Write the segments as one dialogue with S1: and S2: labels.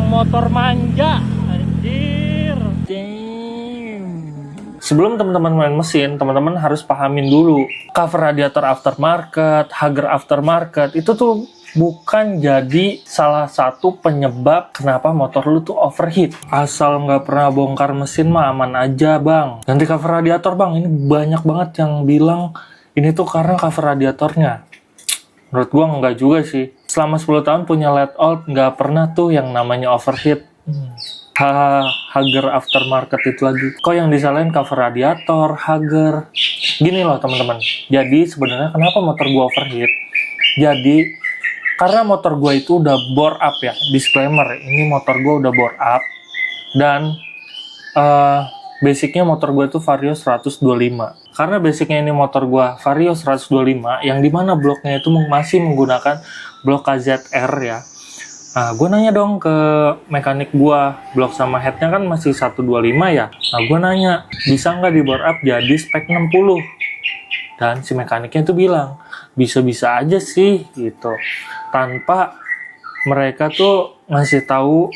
S1: motor manja, anjir. Sebelum teman-teman main mesin, teman-teman harus pahamin dulu cover radiator aftermarket, Hager aftermarket itu tuh bukan jadi salah satu penyebab kenapa motor lu tuh overheat. Asal nggak pernah bongkar mesin mah aman aja bang. Ganti cover radiator bang, ini banyak banget yang bilang ini tuh karena cover radiatornya. Menurut gua nggak juga sih. Selama 10 tahun punya let out, nggak pernah tuh yang namanya overheat. Hager aftermarket itu lagi. Kok yang disalahin cover radiator, Hager. Gini loh teman-teman. Jadi sebenarnya kenapa motor gua overheat? Jadi karena motor gua itu udah bore up ya. Disclaimer, ini motor gua udah bore up. Dan basicnya motor gue itu Vario 125. Karena basicnya ini motor gue Vario 125, yang dimana bloknya itu masih menggunakan blok KZR ya. Nah, gue nanya dong ke mekanik gue, blok sama headnya kan masih 125 ya. Nah, gue nanya, bisa nggak di bore up jadi spek 60? Dan si mekaniknya itu bilang, bisa-bisa aja sih gitu. Tanpa mereka tuh ngasih tahu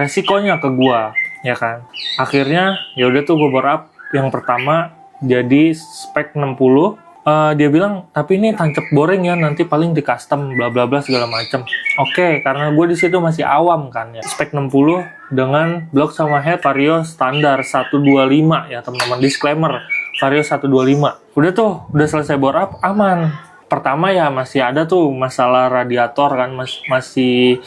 S1: resikonya ke gue, ya kan. Akhirnya ya udah tuh gue bore up yang pertama jadi spek 60. Dia bilang tapi ini tancap boring ya, nanti paling di custom bla bla bla segala macam. Oke, karena gue di situ masih awam kan ya. Spek 60 dengan blok sama head Vario standar 125 ya teman-teman, disclaimer Vario 125. Udah tuh, udah selesai bore up, aman. Pertama ya masih ada tuh masalah radiator kan, masih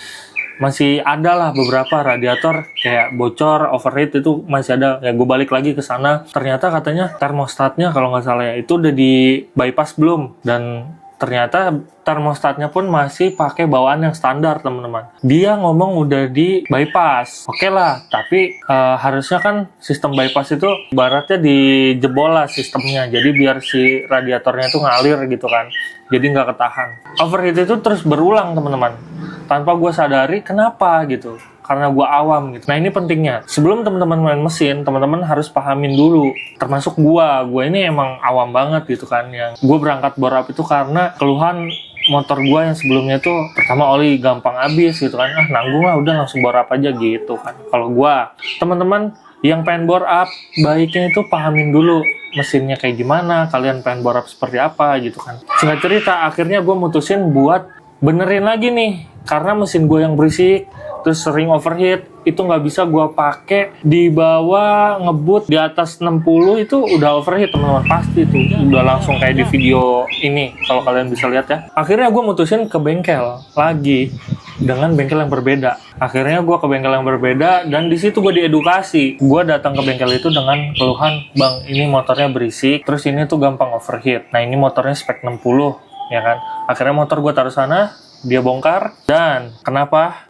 S1: ada lah beberapa radiator kayak bocor, overheat itu masih ada. Ya gue balik lagi ke sana, ternyata katanya termostatnya kalau nggak salah ya itu udah di bypass belum, dan ternyata termostatnya pun masih pakai bawaan yang standar teman-teman. Dia ngomong udah di bypass, oke lah, tapi harusnya kan sistem bypass itu baratnya dijebol lah sistemnya, jadi biar si radiatornya itu ngalir gitu kan, jadi nggak ketahan. Overheat itu terus berulang teman-teman, tanpa gue sadari kenapa gitu, karena gue awam gitu. Nah ini pentingnya, sebelum teman-teman main mesin, teman-teman harus pahamin dulu. Termasuk gue ini emang awam banget gitu kan, yang gue berangkat bore up itu karena keluhan motor gue yang sebelumnya tuh pertama oli gampang habis gitu kan, nanggung lah udah langsung bore up aja gitu kan. Kalau gue, teman-teman yang pengen bore up, baiknya itu pahamin dulu mesinnya kayak gimana, kalian pengen bore up seperti apa gitu kan. Singkat cerita, akhirnya gue mutusin buat benerin lagi nih, karena mesin gue yang berisik, terus sering overheat, itu nggak bisa gue pakai di bawah ngebut di atas 60 itu udah overheat teman-teman, pasti tuh udah langsung kayak di video ini kalau kalian bisa lihat ya. Akhirnya gue mutusin ke bengkel lagi dengan bengkel yang berbeda. Akhirnya gue ke bengkel yang berbeda dan di situ gue diedukasi. Gue datang ke bengkel itu dengan keluhan, bang ini motornya berisik, terus ini tuh gampang overheat. Nah ini motornya spek 60 ya kan. Akhirnya motor gue taruh sana, dia bongkar, dan kenapa?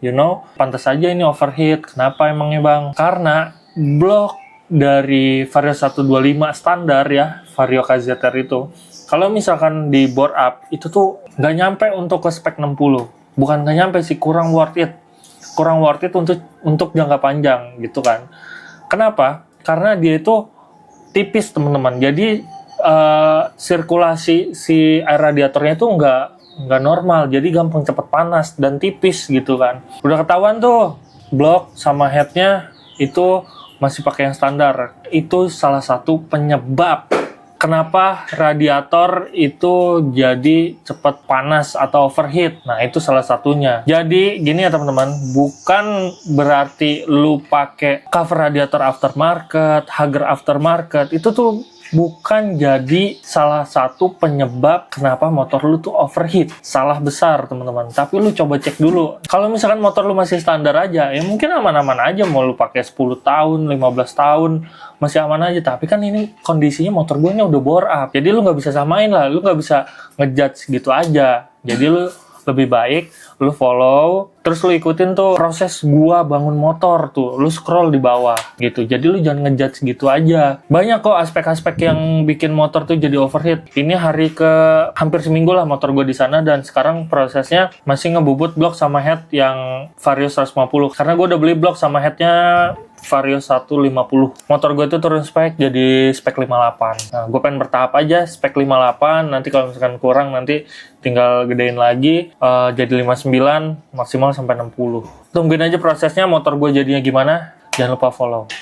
S1: Pantas aja ini overheat. Kenapa emangnya bang? Karena blok dari Vario 125 standar ya, Vario KZR itu, kalau misalkan di bore up, itu tuh nggak nyampe untuk ke spek 60. Bukan nggak nyampe sih, kurang worth it. Kurang worth it untuk jangka panjang gitu kan. Kenapa? Karena dia itu tipis teman-teman. Jadi sirkulasi si air radiatornya itu nggak normal, jadi gampang cepet panas dan tipis gitu kan. Udah ketahuan tuh blok sama headnya itu masih pakai yang standar. Itu salah satu penyebab kenapa radiator itu jadi cepet panas atau overheat. Nah itu salah satunya. Jadi gini ya teman-teman, bukan berarti lu pakai cover radiator aftermarket, Hager aftermarket itu tuh bukan jadi salah satu penyebab kenapa motor lu tuh overheat. Salah besar teman-teman. Tapi lu coba cek dulu. Kalau misalkan motor lu masih standar aja, ya mungkin aman-aman aja, mau lu pakai 10 tahun, 15 tahun, masih aman aja. Tapi kan ini kondisinya motor gue ini udah bore up. Jadi lu nggak bisa samain lah, lu nggak bisa ngejudge gitu aja. Jadi lu lebih baik lu follow, terus lu ikutin tuh proses gua bangun motor tuh, lu scroll di bawah gitu. Jadi lu jangan ngejudge gitu aja. Banyak kok aspek-aspek yang bikin motor tuh jadi overheat. Ini hari ke hampir seminggu lah motor gua di sana, dan sekarang prosesnya masih ngebubut blok sama head yang Vario 150. Karena gua udah beli blok sama headnya Vario 150. Motor gue tuh turun spek jadi spek 58. Nah, gue pengen bertahap aja spek 58, nanti kalau misalkan kurang nanti tinggal gedein lagi jadi 59, maksimal sampai 60. Tungguin aja prosesnya motor gue jadinya gimana. Jangan lupa follow.